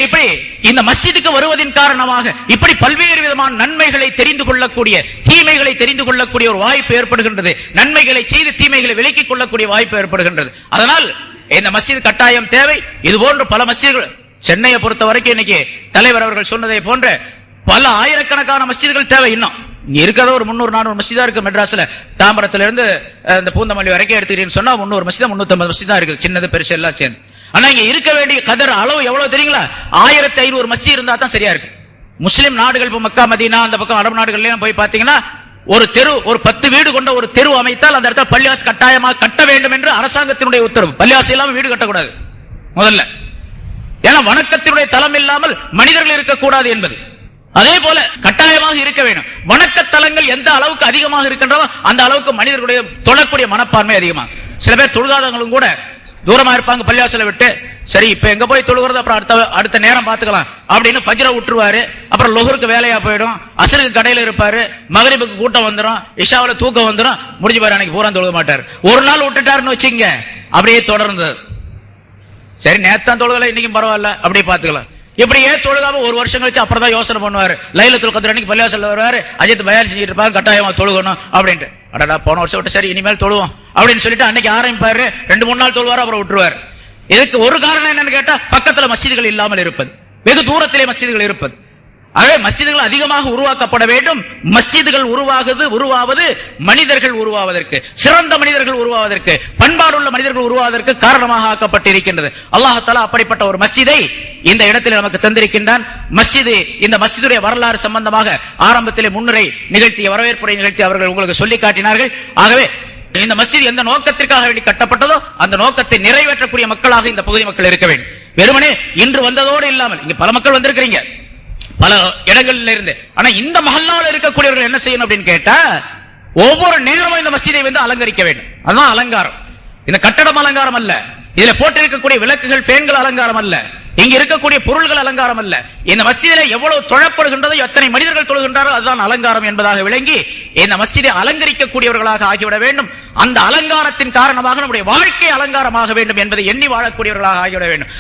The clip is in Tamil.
இப்படி இந்த மஸ்ஜிதுக்கு வருவதின் காரணமாக இப்படி பல்வேறு விதமான நன்மைகளை தெரிந்து கொள்ளக்கூடிய, தீமைகளை தெரிந்து கொள்ளக்கூடிய ஒரு வாய்ப்பு ஏற்படுகின்றது. நன்மைகளை செய்து தீமைகளை விலக்கிக் கொள்ளக்கூடிய வாய்ப்பு ஏற்படுகின்றது. அதனால் இந்த மஸ்ஜித் கட்டாயம் தேவை. இது போன்ற பல மஸ்ஜிதுகள் சென்னையை பொறுத்த வரைக்கும் இன்னைக்கு தலைவர் அவர்கள் சொன்னதை போன்ற பல ஆயிரக்கணக்கான மஸ்ஜிதுகள் தேவை. இன்னும் இங்க இருக்கிறத ஒரு 300-400 மஸ்ஜிதா இருக்கு. மெட்ராஸ்ல தாம்பரத்துல இருந்து இந்த பூந்தமல்லி வரைக்கும் எடுத்துக்கிட்டீங்கன்னு சொன்னா 300 மஸ்ஜிதா 350 மஸ்ஜிதா இருக்கு, சின்னது பெருசு எல்லாம் சேர்ந்து. ஆனா இங்க இருக்க வேண்டிய கதர் அளவு எவ்வளவு தெரியுங்களா? 1500 மஸ்ஜித் இருந்தா தான் சரியா இருக்கு. முஸ்லிம் நாடுகள், இப்ப மக்கா மதீனா அந்த பக்கம் அரபு நாடுகள்லயும் போய் பாத்தீங்கன்னா ஒரு தெரு, ஒரு 10 வீடு கொண்ட ஒரு தெரு அமைத்தால் அந்த இடத்துல பள்ளிவாஸ் கட்டாயமாக கட்ட வேண்டும் என்று அரசாங்கத்தினுடைய உத்தரவு. பள்ளிவாஸ் இல்லாம வீடு கட்டக்கூடாது முதல்ல. ஏன்னா வணக்கத்தினுடைய தலம் இல்லாமல் மனிதர்கள் இருக்கக்கூடாது என்பது. அதே போல கட்டாயமாக இருக்க வேண்டும். வணக்க தலங்கள் எந்த அளவுக்கு அதிகமாக இருக்கின்றதோ அந்த அளவுக்கு மனிதர்களுடைய தொழக்கூடிய மனப்பான்மை அதிகமாக. சில பேர் தொழுகாதவங்களும் கூட தூரமா இருப்பாங்க பள்ளிவாசலை விட்டு. சரி இப்ப எங்க போய் தொழுகிறது, அப்புறம் அடுத்த நேரம் பாத்துக்கலாம் அப்படின்னு ஃபஜ்ர விட்டுருவாரு. அப்புறம் லொஹருக்கு வேலையா போயிடும், அசருக்கு கடையில இருப்பாரு, மகரிபுக்கு கூட்டம் வந்துடும், இஷாவுல தூக்கம் வந்துடும், முடிஞ்சு பாரு அன்னைக்கு பூரா தொழுக மாட்டாரு. ஒரு நாள் விட்டுட்டாருன்னு வச்சுங்க, அப்படியே தொடர்ந்து சரி நேத்தான் தொழுகல இன்னைக்கும் பரவாயில்ல அப்படியே பாத்துக்கலாம். இப்படியே தொழுகாம ஒரு வருஷம் கழிச்சு அப்புறம் தான் யோசனை பண்ணுவாரு. லைலத்துல் கத்ர் அன்னைக்கு பள்ளிவாசல்ல வருவாரு, அஜித் பயான் செஞ்சுட்டு இருப்பாங்க, கட்டாயமா தொழுகணும் அப்படின்ட்டு. அடடா போன வருஷம் விட்டு சரி இனிமேல் தொழுவோம் அப்படின்னு சொல்லிட்டு அன்னைக்கு ஆரம்பிப்பாரு. 2-3 நாள் தொழுவாரு, அப்புறம் விட்டுருவாரு. இதுக்கு ஒரு காரணம் என்னன்னு கேட்டா பக்கத்துல மஸ்ஜிதுகள் இல்லாமல் இருப்பது, வெகு தூரத்திலே மஸ்ஜிதுகள் இருப்பது. ஆகவே மஸ்ஜிதுகள் அதிகமாக உருவாக்கப்பட வேண்டும். மஸ்ஜிதுகள் உருவாவது மனிதர்கள் உருவாவதற்கு, சிறந்த மனிதர்கள் உருவாவதற்கு, பண்பாடுள்ள மனிதர்கள் உருவாவதற்கு காரணமாக ஆக்கப்பட்டிருக்கின்றது. அல்லாஹ் தஆலா அப்படிப்பட்ட ஒரு மஸ்ஜிதை இந்த இடத்தில் நமக்கு தந்திருக்கின்றான். மஸ்ஜிது, இந்த மஸ்ஜிதுடைய வரலாறு சம்பந்தமாக ஆரம்பத்திலே முன்னுரை நிகழ்த்திய, வரவேற்புரை நிகழ்த்தி அவர்கள் உங்களுக்கு சொல்லி காட்டினார்கள். ஆகவே இந்த மஸ்ஜித் எந்த நோக்கத்திற்காக வேண்டி கட்டப்பட்டதோ அந்த நோக்கத்தை நிறைவேற்றக்கூடிய மக்களாக இந்த பகுதி மக்கள் இருக்க வேண்டும். வெறுமனே இன்று வந்ததோடு இல்லாமல் இங்க பல மக்கள் வந்திருக்கிறீங்க பல இடங்கள்ல இருந்து. ஆனா இந்த மஹல்லாவில் இருக்கக்கூடியவர்கள் என்ன செய்யணும் அப்படின்னு கேட்டா, ஒவ்வொரு நேரமும் இந்த மஸ்ஜிதை வந்து அலங்கரிக்க வேண்டும். அதுதான் அலங்காரம். இந்த கட்டடம் அலங்காரம் அல்ல, இதுல போட்டிருக்கக்கூடிய விளக்குகள், பேன்கள் அலங்காரம் அல்ல, இங்க இருக்கக்கூடிய பொருள்கள் அலங்காரம் அல்ல. இந்த மஸ்ஜிதிலே எவ்வளவு தொழப்படுகின்றதோ, எத்தனை மனிதர்கள் தொழுகின்றாரோ அதுதான் அலங்காரம் என்பதாக விளங்கி இந்த மஸ்ஜிதை அலங்கரிக்கக்கூடியவர்களாக ஆகிவிட வேண்டும். அந்த அலங்காரத்தின் காரணமாக நம்முடைய வாழ்க்கை அலங்காரமாக வேண்டும் என்பதை எண்ணி வாழக்கூடியவர்களாக ஆகிவிட வேண்டும்.